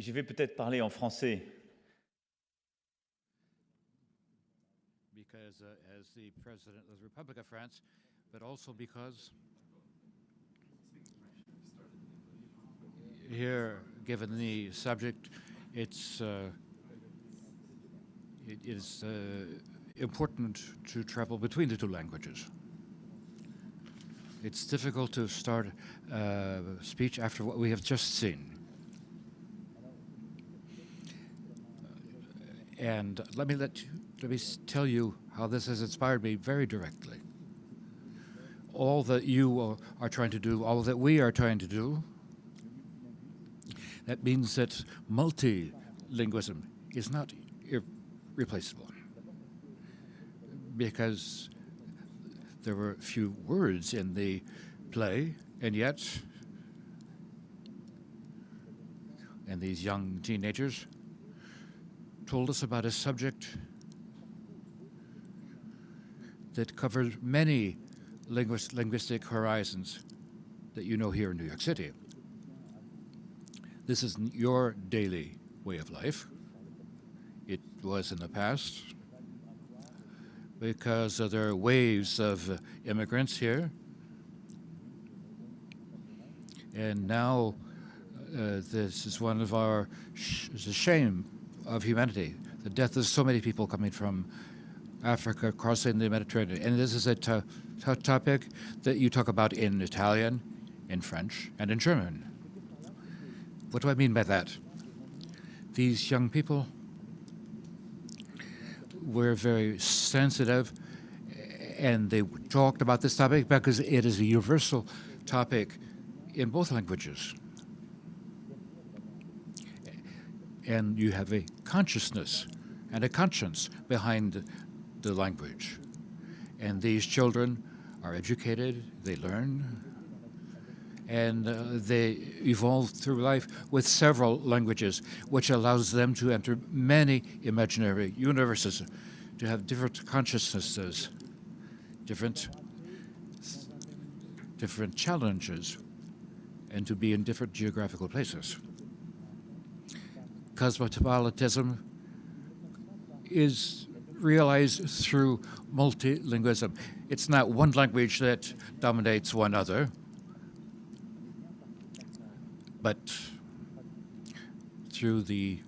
Je vais peut-être parler en français. Because as the President of the Republic of France, but also because here, given the subject, it is important to travel between the two languages. It's difficult to start a speech after what we have just seen. And let me tell you how this has inspired me very directly. All that you are trying to do, all that we are trying to do, that means that multilingualism is not irreplaceable. Because there were few words in the play, and these young teenagers told us about a subject that covered many linguistic horizons that you know here in New York City. This isn't your daily way of life. It was in the past, because there are waves of immigrants here. And now this is one of our, it's a shame of humanity, the death of so many people coming from Africa, crossing the Mediterranean. And this is a topic that you talk about in Italian, in French, and in German. What do I mean by that? These young people were very sensitive, and they talked about this topic because it is a universal topic in both languages. And you have a consciousness and a conscience behind the language. And these children are educated, they learn, and they evolve through life with several languages, which allows them to enter many imaginary universes, to have different consciousnesses, different challenges, and to be in different geographical places. Cosmopolitanism is realized through multilingualism. It's not one language that dominates one other, but through the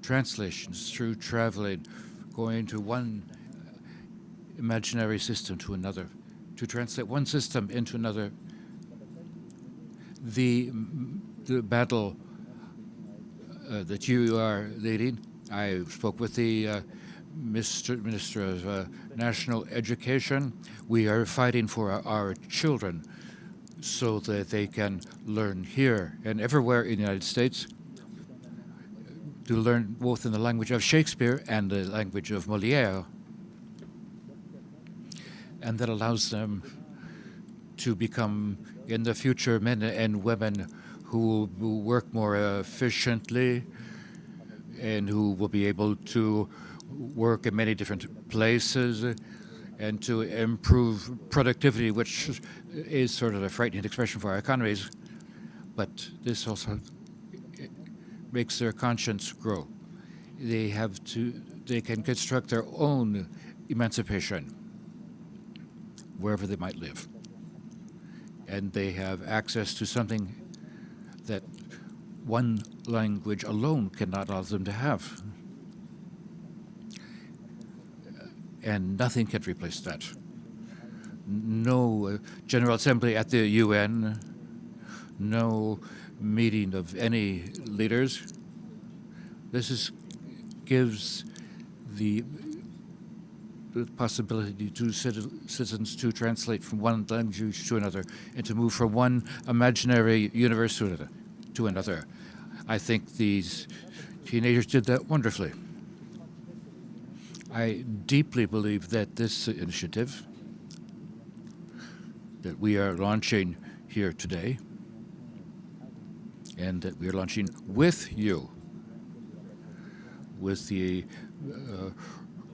translations, through traveling, going to one imaginary system to another, to translate one system into another. The battle that you are leading, I spoke with the Minister of National Education. We are fighting for our children so that they can learn here and everywhere in the United States, to learn both in the language of Shakespeare and the language of Molière. And that allows them to become, in the future, men and women who will work more efficiently and who will be able to work in many different places and to improve productivity, which is sort of a frightening expression for our economies. But this also makes their conscience grow. They can construct their own emancipation wherever they might live. And they have access to something that one language alone cannot allow them to have. And nothing can replace that. No General Assembly at the UN, no meeting of any leaders. This gives the possibility to citizens to translate from one language to another and to move from one imaginary universe to another. I think these teenagers did that wonderfully. I deeply believe that this initiative that we are launching here today, and that we are launching with you, with the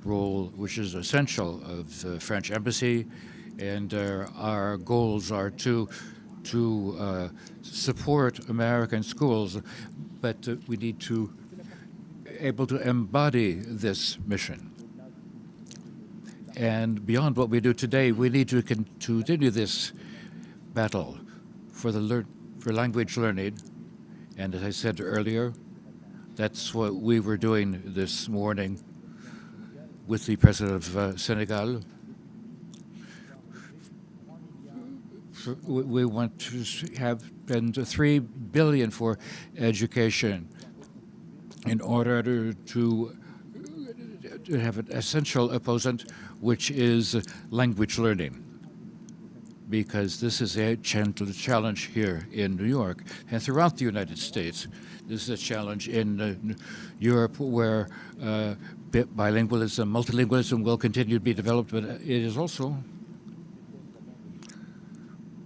role which is essential of the French embassy, and our goals are to support American schools but we need to able to embody this mission. And beyond what we do today, we need to continue this battle for for language learning. And as I said earlier, that's what we were doing this morning with the president of Senegal. We want to have spend 3 billion for education in order to have an essential opponent, which is language learning, because this is a challenge here in New York and throughout the United States. This is a challenge in Europe where bilingualism, multilingualism will continue to be developed, but it is also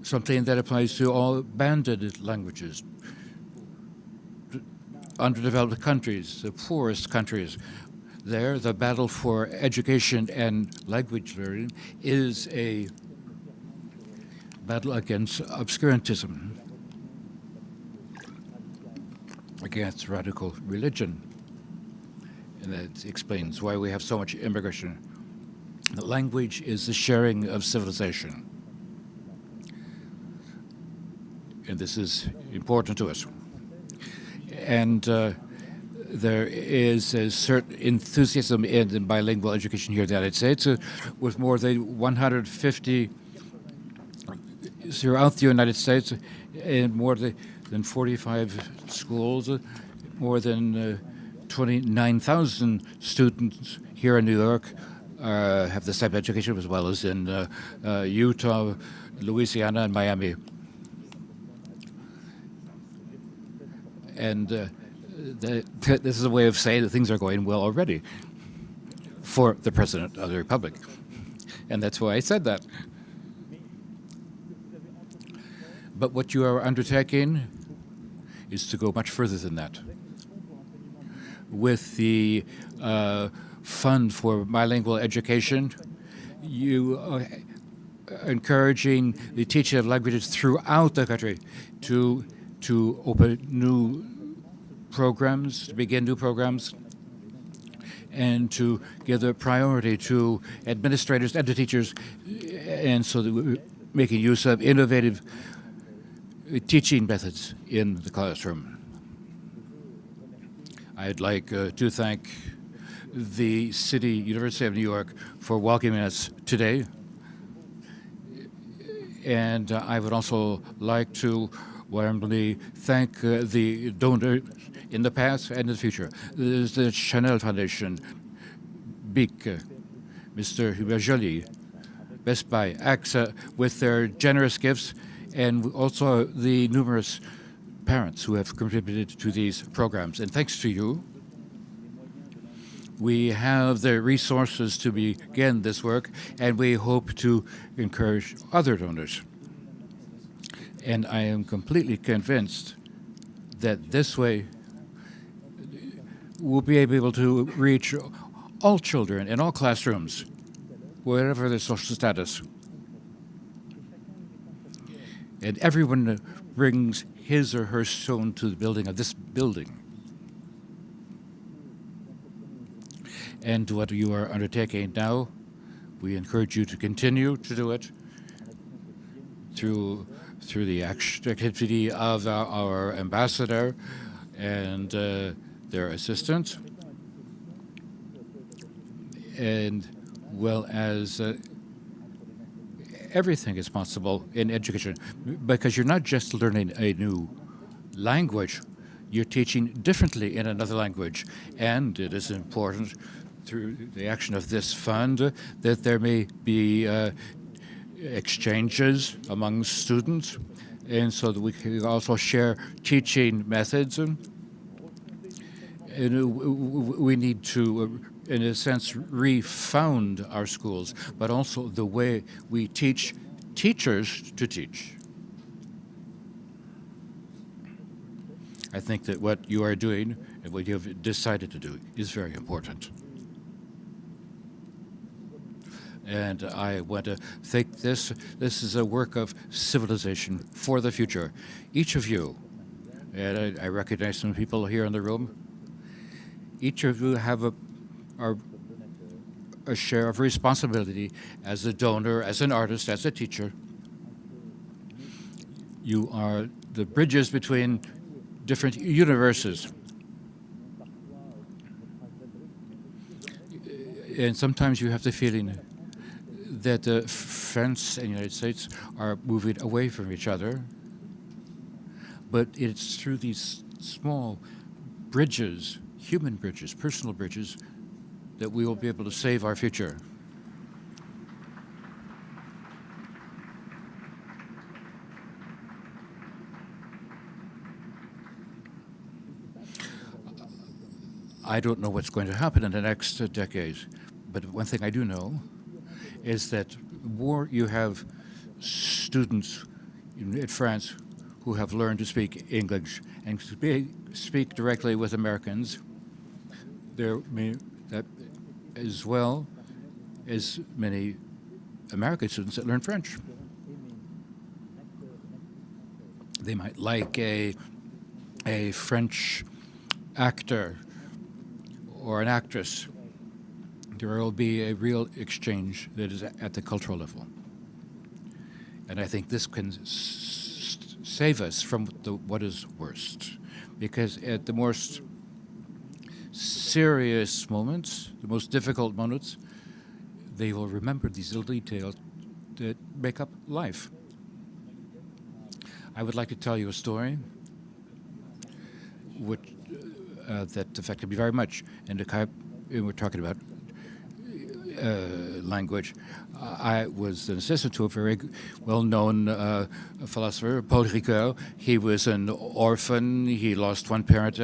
something that applies to all banded languages. Underdeveloped countries, the poorest countries, there the battle for education and language learning is a battle against obscurantism, against radical religion. And that explains why we have so much immigration. The language is the sharing of civilization. And this is important to us. And there is a certain enthusiasm in bilingual education here in the United States, with more than 150 throughout the United States, in more than 45 schools, more than 29,000 students here in New York have this type of education, as well as in Utah, Louisiana, and Miami. And this is a way of saying that things are going well already for the President of the Republic. And that's why I said that. But what you are undertaking is to go much further than that. With the Fund for Bilingual Education, you are encouraging the teaching of languages throughout the country to open new programs, to begin new programs, and to give the priority to administrators and to teachers, and so that we're making use of innovative teaching methods in the classroom. I'd like to thank the University of New York for welcoming us today. And I would also like to warmly thank the donor in the past and in the future. There's the Chanel Foundation, BIC, Mr. Hubert Joly, Best Buy, AXA, with their generous gifts, and also the numerous parents who have contributed to these programs. And thanks to you, we have the resources to begin this work, and we hope to encourage other donors. And I am completely convinced that this way we'll be able to reach all children in all classrooms, wherever their social status. And everyone brings his or her stone to the building of this building. And what you are undertaking now, we encourage you to continue to do it through the activity of our ambassador and their assistants, and well as everything is possible in education, because you're not just learning a new language, you're teaching differently in another language. And it is important through the action of this fund that there may be exchanges among students, and so that we can also share teaching methods. And we need to, in a sense, refound our schools, but also the way we teach teachers to teach. I think that what you are doing and what you have decided to do is very important. And I want to think this is a work of civilization for the future. Each of you and I recognize some people here in the room. Each of you have a share of responsibility as a donor, as an artist, as a teacher. You are the bridges between different universes. And sometimes you have the feeling that France and the United States are moving away from each other. But it's through these small bridges, human bridges, personal bridges, that we will be able to save our future. I don't know what's going to happen in the next decades, but one thing I do know is that the more you have students in France who have learned to speak English and speak directly with Americans, there may that as well as many American students that learn French. They might like a French actor or an actress. There will be a real exchange that is at the cultural level. And I think this can save us from what is worst. Because at the most serious moments, the most difficult moments, they will remember these little details that make up life. I would like to tell you a story which that affected me very much. And we're talking about language. I was an assistant to a very well-known philosopher, Paul Ricoeur. He was an orphan. He lost one parent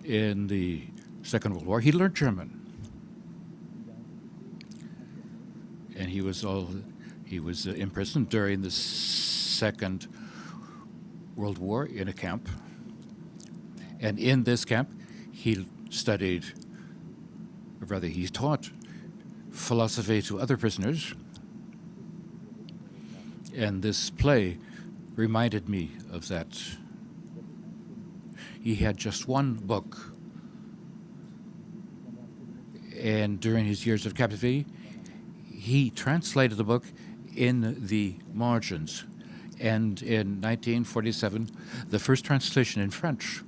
in the Second World War. He learned German. And he was imprisoned during the Second World War in a camp. And in this camp, he studied, or rather, he taught philosophy to other prisoners. And this play reminded me of that. He had just one book. And during his years of captivity, he translated the book in the margins. And in 1947, the first translation in French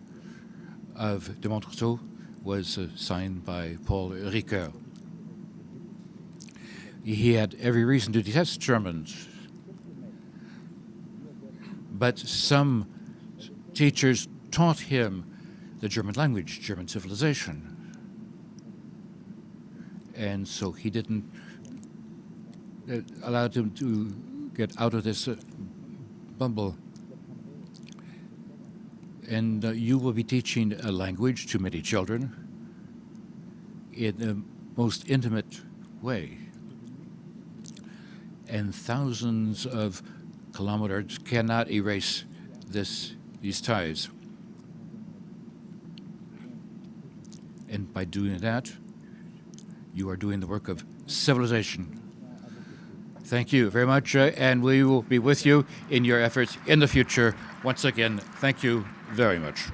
of De Montretout was signed by Paul Ricoeur. He had every reason to detest Germans, but some teachers taught him the German language, German civilization. And so he didn't allow him to get out of this bubble. And you will be teaching a language to many children in the most intimate way. And thousands of kilometers cannot erase these ties. And by doing that, you are doing the work of civilization. Thank you very much, and we will be with you in your efforts in the future. Once again, thank you very much.